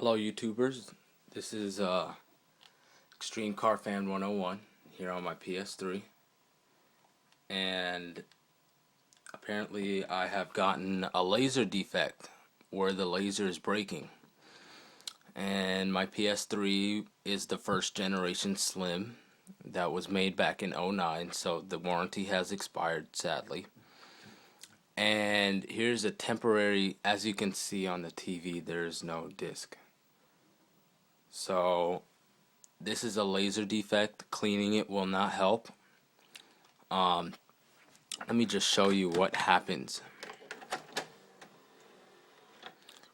Hello YouTubers, this is Extreme Car Fan 101 here on my PS3, and apparently I have gotten a laser defect where the laser is breaking, and my PS3 is the first generation Slim that was made back in '09, so the warranty has expired sadly. And here's a temporary, as you can see on the TV, there's no disc. So this is a laser defect. Cleaning it will not help. Let me just show you what happens.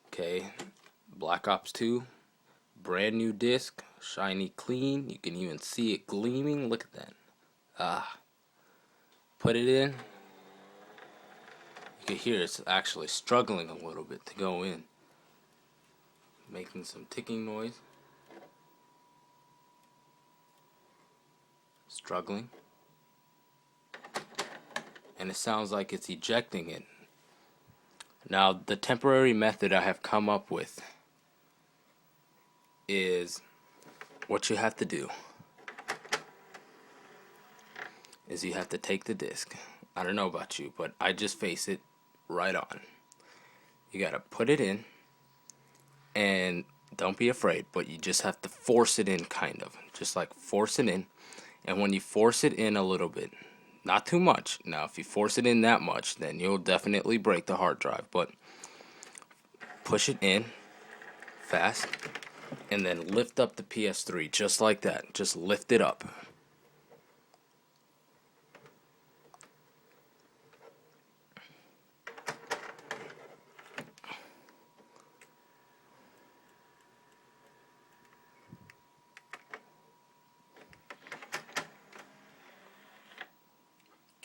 Okay, Black Ops 2, brand new disc, shiny clean. You can even see it gleaming. Look at that. Put it in. You can hear it's actually struggling a little bit to go in, making some ticking noise. Struggling, and it sounds like it's ejecting it. Now the temporary method I have come up with is, what you have to do is you have to take the disc. I don't know about you, but I just face it right on. You gotta put it in, and don't be afraid, but you just have to force it in, kind of just like force it in. And when you force it in a little bit, not too much. Now, if you force it in that much, then you'll definitely break the hard drive. But push it in fast, and then lift up the PS3 just like that. Just lift it up.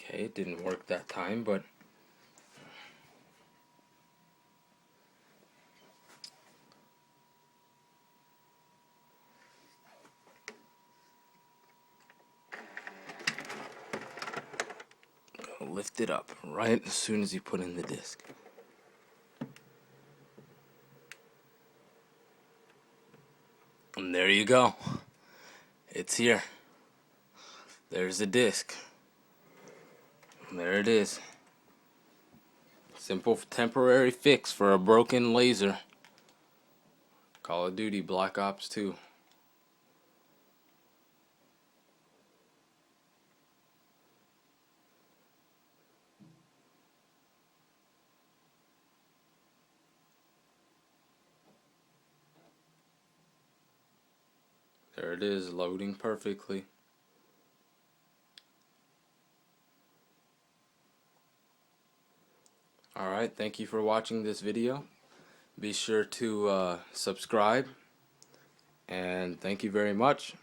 Okay, it didn't work that time, but lift it up right as soon as you put in the disc. And there you go. It's here. There's the disc. There it is. Simple temporary fix for a broken laser. Call of Duty Black Ops 2. There it is, loading perfectly. Alright, thank you for watching this video. Be sure to subscribe, and thank you very much.